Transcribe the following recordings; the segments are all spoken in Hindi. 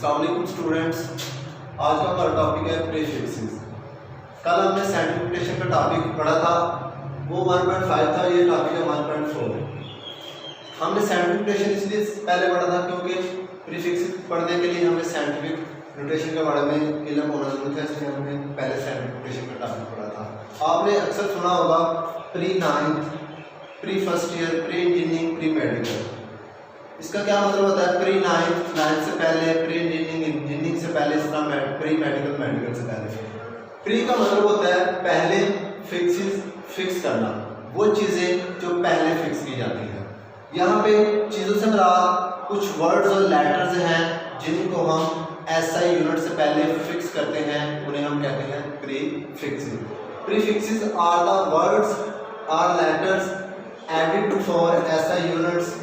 अस्सलाम वालेकुम स्टूडेंट्स। आज का हमारा टॉपिक है प्रीफिक्सेस। कल हमने साइंटिफिकेशन का टॉपिक पढ़ा था, वो 1.5 था, ये टॉपिक है 1.4। हमने साइंटिफिकेशन इसलिए पहले पढ़ा था क्योंकि प्रीफिक्सेस पढ़ने के लिए हमें साइंटिफिक नोटेशन के बारे में इल्म होना जरूरत है, इसलिए हमने पहले साइंटिफिकेशन का टॉपिक पढ़ा था। आपने अक्सर सुना होगा pre 9th, pre first year, pre engineering, pre medical. इसका क्या मतलब होता है? प्री 9th से पहले, प्री इंजीनियरिंग से पहले, इस तरह प्री मेडिकल, मेडिकल से पहले। प्री का मतलब होता है पहले फिक्स करना, वो चीज़ें जो पहले फिक्स की जाती हैं। यहाँ पे चीज़ों से मुराद कुछ वर्ड्स और लेटर्स हैं जिनको हम SI यूनिट से पहले फिक्स करते हैं, उन्हें हम कहते हैं prefixes. Prefixes are the words are letters added for SI units.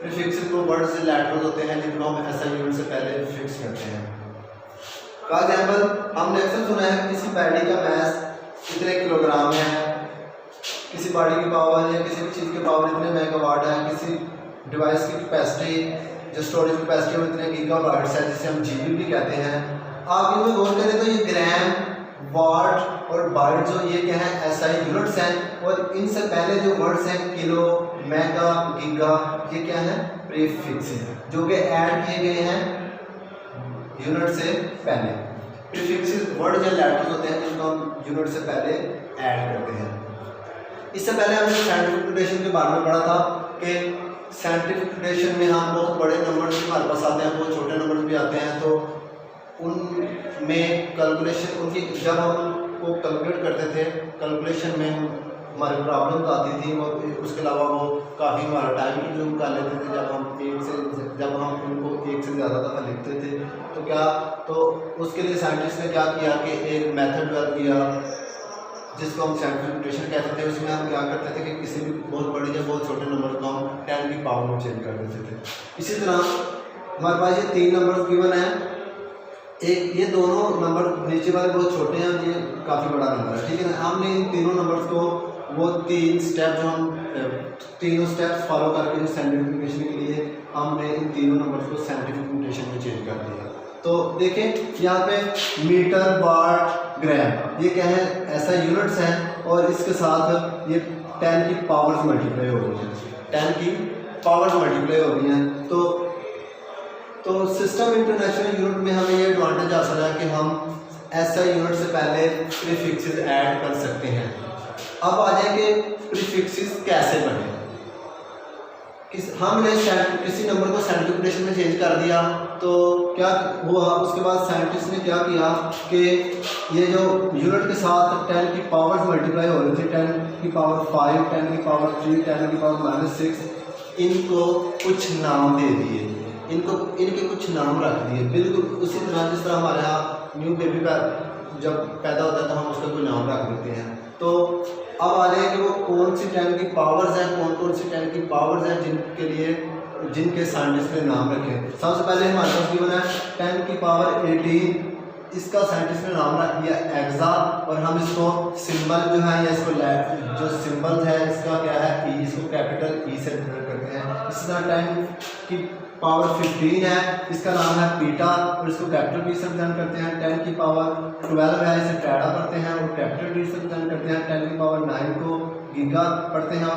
Prefixes वो वर्ड्स या लेटर्स होते हैं जिनको हम SI यूनिट से पहले फिक्स करते हैं। फॉर एग्जाम्पल, हमने अक्सर सुना है किसी पैडी का मास इतने किलोग्राम है, किसी बॉडी की पावर या किसी भी चीज़ की पावर इतने मेगावाट है, किसी डिवाइस की कैपेसिटी जो स्टोरेज कैपेसिटी है वो इतने गीगाबाइट्स है, जिसे हम GB भी कहते हैं। आप इनमें गौर करें तो ये ग्राम, वाट और बाइट जो ये क्या है SI यूनिट्स हैं, और इनसे पहले जो वर्ड्स हैं किलो, मेगा, गीगा, ये क्या है? प्रीफिक्सेस, जो कि ऐड किए गए हैं यूनिट से पहले। प्रीफिक्सेस वर्ड या लेटर्स होते हैं जिनको हम यूनिट से पहले ऐड करते हैं। इससे पहले हमने साइंटिफिक नोटेशन के बारे में पढ़ा था कि साइंटिफिक नोटेशन में हम बहुत बड़े नंबर्स भी हमारे पास आते हैं, बहुत छोटे नंबर्स भी आते हैं, तो उनमें कैलकुलेशन उनकी जब हम उनको कैलकुलेट करते थे, कैलकुलेशन में हमारी प्रॉब्लम आती थी, और उसके अलावा वो काफ़ी हमारा टाइम कंज्यूम कर लेते थे। जब हम उनको एक से ज़्यादा दफ़ा लिखते थे तो उसके लिए साइंटिस्ट ने क्या किया कि एक मेथड डेवलप किया जिसको हम साइंटिफिक नोटेशन कहते थे। उसमें हम क्या करते थे कि किसी भी बहुत बड़े या बहुत छोटे नंबर को हम 10 की पावर में चेंज कर देते थे। इसी तरह हमारे पास ये 3 नंबर गिवन है, एक ये दोनों नंबर नीचे वाले बहुत छोटे हैं, ये काफ़ी बड़ा नंबर है, ठीक है ना। हमने इन तीनों नंबर्स को वो 3 स्टेप जो हम तीनों स्टेप्स फॉलो करके जो साइंटिफिक नोटेशन के लिए हमने इन तीनों नंबर्स को साइंटिफिक नोटेशन में चेंज कर दिया। तो देखें यहाँ पे मीटर, वाट, ग्राम, ये क्या है? SI यूनिट्स हैं, और इसके साथ ये 10 की पावर्स मल्टीप्लाई हो रही हैं, 10 की पावर्स मल्टीप्लाई हो रही हैं। तो सिस्टम इंटरनेशनल यूनिट में हमें ये एडवांटेज हासिल है कि हम SI यूनिट से पहले प्रीफिक्सेस ऐड कर सकते हैं। अब आ जाए कि प्रीफिक्सेस कैसे बने। हमने किसी नंबर को साइंटिफिक नोटेशन में चेंज कर दिया, तो क्या हुआ? उसके बाद साइंटिस्ट ने क्या किया कि ये जो यूनिट के साथ 10 की पावर्स मल्टीप्लाई हो रही थी, 10 की पावर 5, 10 की पावर 3, 10 की पावर -6, इनको कुछ नाम दे दिए, इनके कुछ नाम रख दिए। बिल्कुल उसी तरह जिस तरह हमारे यहाँ न्यू बेबी जब पैदा होता है तो हम उसका कोई नाम रख देते हैं। तो अब आ रहे हैं कि वो कौन सी 10 की पावर्स हैं, कौन सी 10 की पावर्स हैं जिनके साइंटिस्ट ने नाम रखे। सबसे पहले हमारे पास गिवन है 10 की पावर 18, इसका साइंटिस्ट ने नाम रख दिया एक्सा, और हम इसको सिंबल जो है या इसको जो सिंबल है इसका क्या है? ई, इसको कैपिटल E से रिप्रेजेंट करते हैं। इसी तरह 10 की पावर 15 है, इसका नाम है पीटा, और इसको कैपिटल P से रिप्रेजेंट करते हैं। 10 की पावर 12 है, इसे टैडा पढ़ते हैं और कैपिटल D से रिप्रेजेंट करते हैं। 10 की पावर 9 को गीगा पढ़ते हैं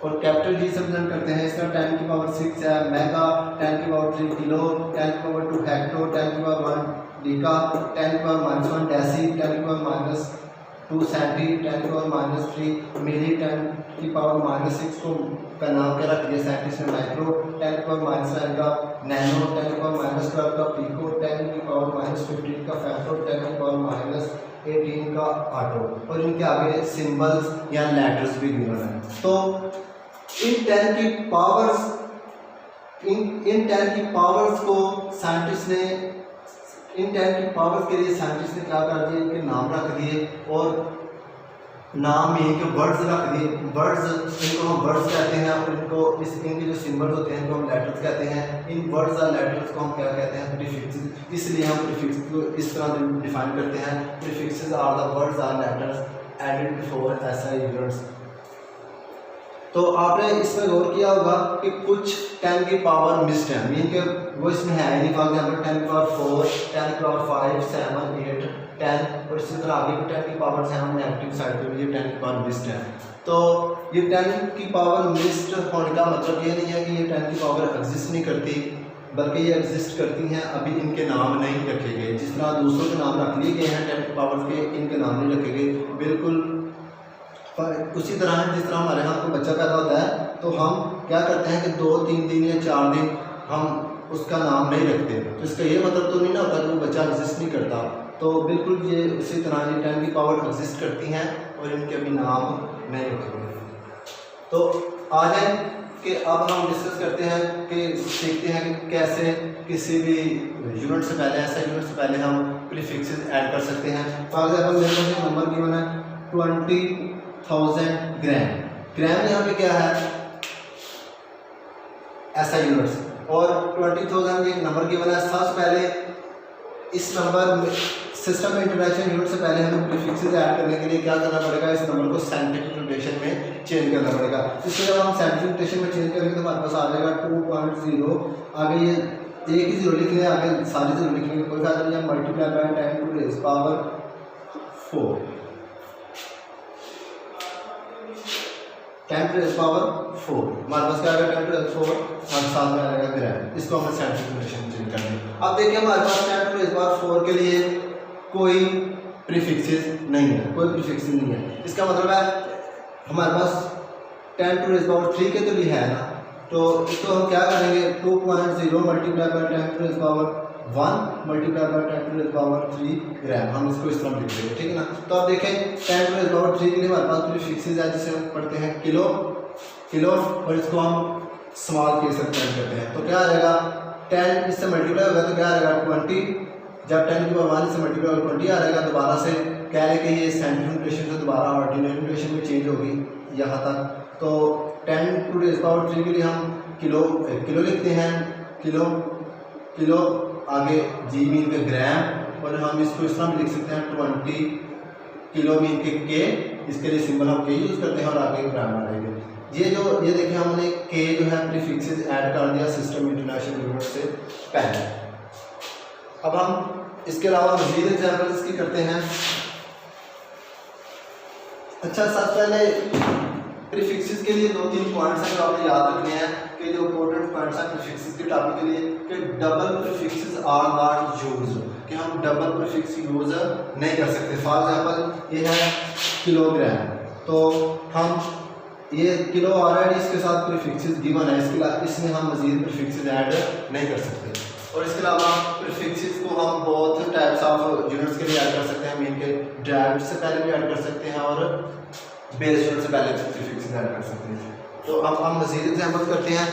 और कैपिटल G से रिप्रेजेंट करते हैं। इसका 10 की पावर 6 है मेगा, 10 की पावर 3 किलो, 10 की पावर 2 हेक्टो, 10 की पावर 1 डीका, 10 की पावर -1 डेसी, 10 की पावर -2 सेंटी, 10 की पावर -3 मिली, 10 की पावर -6 को का नाम क्या रख दिया साइंटिस्ट ने? माइक्रो, 10 की पावर -9 का नैनो, 10 की पावर -12 का पिको, 10 की पावर -15 का फैक्टो, 10 की पावर -18 का ऑटो, और इनके आगे सिंबल्स या लेटर्स भी गिवन है। तो इन 10 की पावर्स को साइंटिस्ट ने, इन 10 की पावर्स के लिए साइंटिस्ट ने क्या कर दिया? इनके नाम रख दिए, और नाम में इनके वर्ड्स रख दिए। वर्ड्स, इनको हम वर्ड्स कहते हैं, और इनके जो सिंबल्स होते हैं इनको हम लेटर्स कहते हैं। इन वर्ड्स और लेटर्स को हम क्या कहते हैं? प्रीफिक्सेस। इसलिए हम प्रीफिक्स को इस तरह डिफाइन करते हैं, प्रीफिक्सेस आर द वर्ड्स और letters added before SI units. तो आपने इसमें गौर किया होगा कि कुछ 10 की पावर मिस्ड है, मीन के वो इसमें है नहीं। फॉर एग्जाम्पल 10 की पावर 4, 10 की पावर 5, 7, 8, 10 और इसी तरह आगे भी 10 की पावर 7 नेगेटिव साइड पे भी ये 10 की पावर मिस्ड है। तो ये 10 की पावर मिस्ड होने का मतलब ये नहीं है कि ये 10 की पावर एग्जिस्ट नहीं करती, बल्कि ये एग्जिस्ट करती हैं, अभी इनके नाम नहीं रखे गए। जिस तरह दूसरों के नाम रख लिए गए हैं 10 की पावर के, इनके नाम नहीं रखे गए, बिल्कुल उसी तरह है जिस तरह हमारे यहाँ कोई बच्चा पैदा होता है तो हम क्या करते हैं कि 2-3 दिन या 4 दिन हम उसका नाम नहीं रखते। तो इसका ये मतलब तो नहीं ना होता कि वो बच्चा एग्जिस्ट नहीं करता। तो बिल्कुल ये उसी तरह ये 10 की पावर एग्जिस्ट करती हैं और इनके अभी नाम नहीं रखे गए। तो आ जाए कि अब हम डिस्कस करते हैं कि सीखते हैं कि कैसे किसी भी यूनिट से पहले, ऐसा यूनिट से पहले हम प्रीफिक्सेस ऐड कर सकते हैं। फॉर एग्जाम्पल मेरे पास एक नंबर गिवन है 20,000 ग्राम। ग्राम यहाँ पे क्या है, ऐसा यूनिट्स, और 20,000 एक नंबर गिवन है। सबसे पहले इस नंबर सिस्टम में इंटरनेशनल यूनिट से पहले हमें प्रीफिक्सेस ऐड करने के लिए क्या करना पड़ेगा, इस नंबर को साइंटिफिक नोटेशन में चेंज करना पड़ेगा। इसके जब हम साइंटिफिक नोटेशन में चेंज करेंगे तो हमारे पास आ जाएगा 2.0, आगे ये एक ही जीरो लिख लें, आगे सारी जीरो लिखने की कोई फायदा नहीं है। Multiply by 10 to raise power 4, 10 to raise power 4, हमारे पास क्या आएगा 10 टू रेज 4 और साथ में आएगा ग्राम। इसको हमें साइंटिफिक नोटेशन में चेंज करना है। अब देखिए हमारे पास 10 टू रेज पावर 4 के लिए कोई प्रीफिक्सेस नहीं है, कोई प्रीफिक्स नहीं है। इसका मतलब है हमारे पास 10 टू रेज पावर 3 के तो लिए है ना, तो इसको हम क्या करेंगे 2.0 multiply by 10 to raise power 1 multiply by 10 to raise power 3 gram, हम इसको इस तरह लिख देंगे, ठीक है ना। तो अब देखें 10 टू रेज पावर 3 के लिए हमारे पास प्रीफिक्सेस है जिसे हम पढ़ते हैं किलो, और इसको हम स्मॉल केस से प्रिंट करते हैं। तो क्या आएगा 10 इससे मल्टीप्लाई होगा तो क्या आएगा 20, जब 10 की पावर 1 से मल्टीप्लाई होगा 20 आ जाएगा। दोबारा से कह रहे कि ये साइंटिफिक नोटेशन से दोबारा ऑर्डिनरी नोटेशन में चेंज होगी यहाँ तक। तो 10 टू रेज पावर 3 के लिए हम किलो लिखते हैं, किलो आगे जी मीन के ग्राम, और हम इसको इस तरह भी लिख सकते हैं 20 किलो मीन के, इसके लिए सिंबल हम के यूज़ करते हैं और आगे ग्राम आ जाएंगे। ये देखिए हमने के जो है प्रीफिक्सेस ऐड कर दिया सिस्टम इंटरनेशनल यूनिट से पहले। अब हम इसके अलावा मज़ीद एग्जाम्पल्स की करते हैं। अच्छा, सबसे पहले प्रीफिक्सेस के लिए 2-3 पॉइंट्स हैं जो आपने याद रखने हैं कि जो इंपॉर्टेंट पॉइंट्स हैं प्रीफिक्सेस के टॉपिक के लिए, कि double prefixes are not use, कि हम डबल प्रीफिक्स यूज नहीं कर सकते। फॉर एग्जांपल ये है किलोग्राम, तो हम ये किलो ऑलरेडी इसके साथ प्रीफिक्सेस गिवन है, इसमें हम मज़ीद प्रीफिक्सेस ऐड नहीं कर सकते। और इसके अलावा प्रीफिक्सेस को हम बहुत टाइप्स ऑफ यूनिट्स के लिए ऐड कर सकते हैं, मीन के ड्राइव्ड से पहले भी ऐड कर सकते हैं और बेस यूनिट से पहले प्रीफिक्सेस ऐड कर सकते हैं। तो अब हम मज़ीद एग्जाम्पल करते हैं।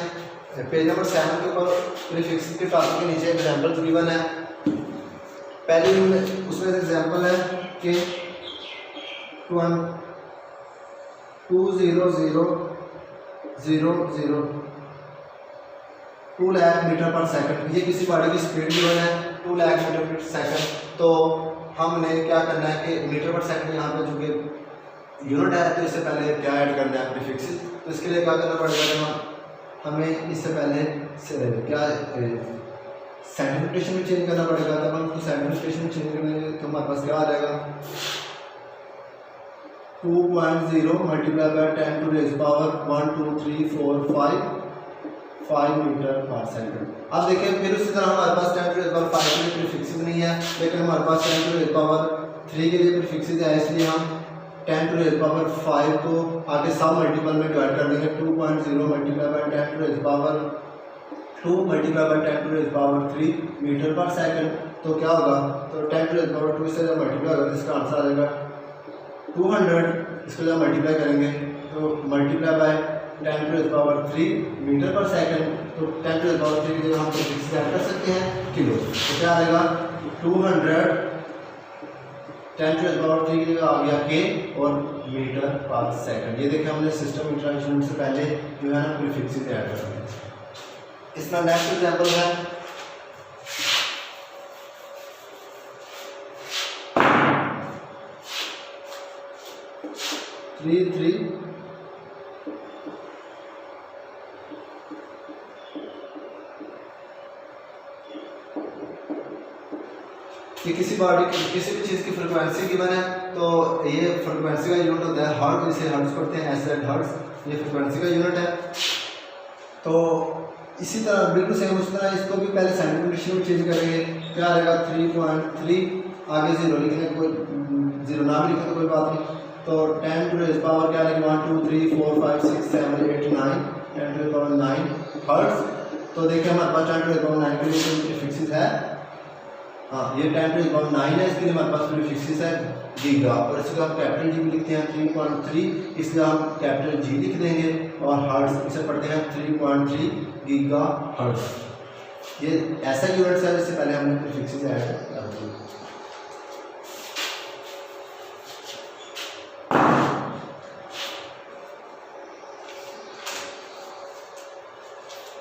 पेज नंबर 7 के ऊपर प्रीफिक्सेस के टॉपिक के नीचे एग्जाम्पल्स गिवन है। पहले उसमें एग्जाम्पल है कि 2 लाख मीटर पर सेकंड, ये किसी गाड़ी की स्पीड गिवन है 2 लाख मीटर पर सेकंड। तो हमने क्या करना है कि मीटर पर सेकंड यहाँ पे जो कि यूनिट है तो इससे पहले क्या ऐड करना है प्रीफिक्सेस। तो इसके लिए क्या करना पड़ेगा, हमें इससे पहले क्या साइंटिफिक नोटेशन में चेंज करना पड़ेगा। तब हम तो साइंटिफिक नोटेशन में चेंज करेंगे तो हमारे पास क्या आ जाएगा 2.0 multiply by 10 to raise power 1 2 3 4 5 metre पर सेकंड। अब देखिए फिर उसी तरह हमारे पास 10 टू रेज पावर 5 के लिए प्रीफिक्सेस नहीं है, लेकिन हमारे पास 10 टू रेज पावर 3 के लिए प्रीफिक्सेस है, इसलिए हम 10 टू रेज पावर 5 को आगे सब मल्टीपल में डिवाइड कर देंगे। 2.0 multiply by 10 to raise power 2 multiply by 10 to raise power 3 metre पर सेकंड। तो क्या होगा, तो 10 टू रेज पावर 2 से जब मल्टीप्लाई होगा तो इसका आंसर आ जाएगा 200। इसको जब मल्टीप्लाई करेंगे तो multiply by 10 to raise power 3 metre पर सेकंड। तो 10 टू रेज पावर 3 की जगह हम प्रीफिक्स ऐड कर सकते हैं किलो। तो क्या आएगा 200 10 टू रेज पावर 3 की जगह आ गया के और मीटर पर सेकंड। ये देखिए हमने सिस्टम इंटरनेशनल से पहले जो है ना प्रीफिक्स ऐड कर दिए। इसका नेक्स्ट एग्जांपल है 3 3 कि किसी बॉडी किसी भी चीज़ की फ्रिक्वेंसी गिवन है तो ये फ्रिक्वेंसी का यूनिट होता है हर्ट्ज, जिसे हर्ट्ज पढ़ते हैं एस हर्ट्ज, ये फ्रिक्वेंसी का यूनिट है। तो इसी तरह बिल्कुल सेम उसी तरह इसको भी पहले सेंटीमीटर में चेंज करेंगे। क्या आएगा 3.3, आगे 0 लिखने कोई 0 ना भी लिखे तो कोई बात नहीं। तो 10 टू द पावर क्या आएगा 1 2 3 4 5 6 7 8 9 10 टू द पावर 9 हर्ट्ज। तो देखिए हमारे पास 10 टू द पावर 9 के लिए प्रीफिक्सेस है, हाँ ये 10 टू द पावर 9 है, इसके लिए हमारे पास प्रीफिक्सेस है गीगा, और इसको हम कैपिटल जी भी लिखते हैं 3.3, इसलिए हम कैपिटल जी लिख देंगे, और हर्ट्ज इसे पढ़ते हैं 3.3 गीगा हर्ट्ज। ये ऐसा यूनिट है जिससे पहले हमने प्रीफिक्सेस ऐड कर दिए।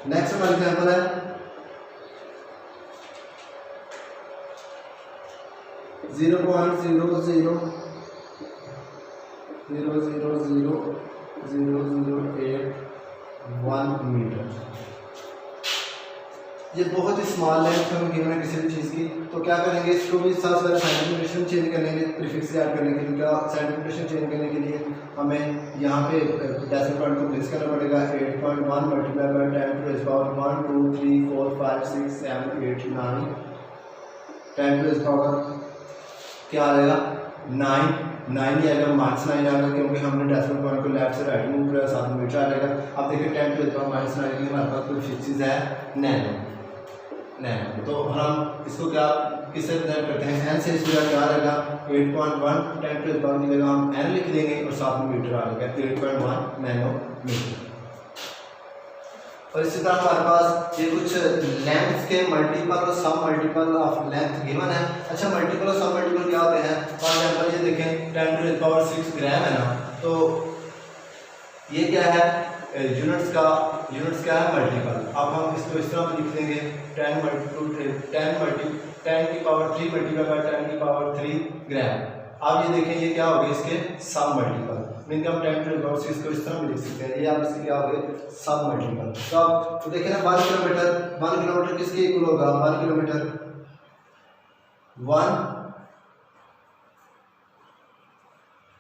नेक्स्ट हमारा एग्जांपल है 0.00000081 मीटर। ये बहुत ही स्मॉल लेंथ हम गिवन है किसी भी चीज़ की। तो क्या करेंगे, इसको भी सबसे पहले सेंटीमीटर चेंज करने के लिए, प्रीफिक्स ऐड करने के लिए, क्या सेंटीमीटर चेंज करने के लिए हमें यहाँ पे डेसिमल पॉइंट को प्लेस करना पड़ेगा। 8.1 multiply by 10 to the power 1 2 3 4 5 6 7 8 9 10 to the power क्या आएगा 9 ही आएगा, -9 आएगा क्योंकि हमने डेसिमल पॉइंट को लेफ्ट से राइट मूव किया, साथ में मीटर आएगा। अब देखिए 10 टू द पावर -9 के लिए हमारे पास कोई फिक्सिस है नैनो। तो हम इसको क्या किससे रिप्रेजेंट करते हैं, एन से, इसका क्या रहेगा 8.1 10 टू द पावर की जगह हम एन लिख देंगे और साथ में मीटर आ जाएगा 8.1 नैनो मीटर। और इसी तरह हमारे पास ये कुछ लेंथ के मल्टीपल और सब मल्टीपल ऑफ लेंथ गिवन है। अच्छा, मल्टीपल और सब मल्टीपल क्या होते हैं, फॉर एग्जांपल ये देखें 10 टू द पावर 6 ग्राम है ना, तो ये क्या है यूनिट्स क्या है मल्टीपल। अब हम इसको इस तरह लिख देंगे 10 की पावर 3 मल्टीप्लाई बाय 10 की पावर 3 ग्राम। अब ये देखें ये क्या हो गए इसके सब मल्टीपल, मीन हम 10 टू द पावर 6 को इस तरह भी लिख सकते हैं, ये आप इसके क्या हो गए सब मल्टीपल। तो देखिए ना 1 किलोमीटर किसके इक्वल होगा, 1 किलोमीटर 1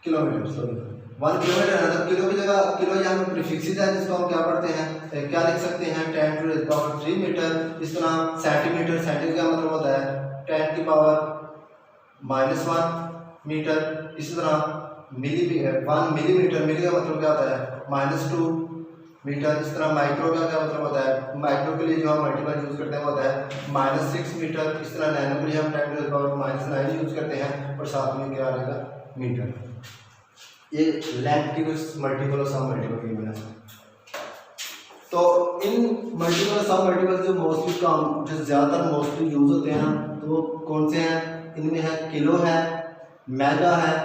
किलोमीटर है, तो किलो की जगह किलो यहाँ पे प्रीफिक्सेस है जिसको हम क्या पढ़ते हैं, क्या लिख सकते हैं 10 टू द पावर 3 मीटर। इस तरह सेंटीमीटर का मतलब होता है 10 की पावर -1 मीटर। इसी तरह मिलीमीटर 1 मिलीमीटर, मिली का मतलब क्या होता है -2 मीटर। इस तरह माइक्रो का क्या मतलब होता है, माइक्रो के लिए जो हम मल्टीपल यूज करते हैं वो होता है -6 मीटर। इस तरह नैनो के लिए हम 10 टू द पावर -9 यूज करते हैं और साथ में क्या रहेगा मीटर। ये लेंथ की कुछ मल्टीपल और सब मल्टीपल की बना है। तो इन मल्टीपल और सब मल्टीपल जो मोस्टली काम जो ज़्यादातर मोस्टली यूज होते हैं ना, तो वो कौन से हैं, इनमें है किलो है, मेगा है,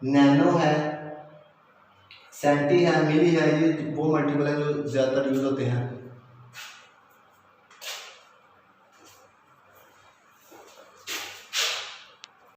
नैनो है, सेंटी है, मिली है। ये वो मल्टीपल है जो ज़्यादातर यूज होते हैं।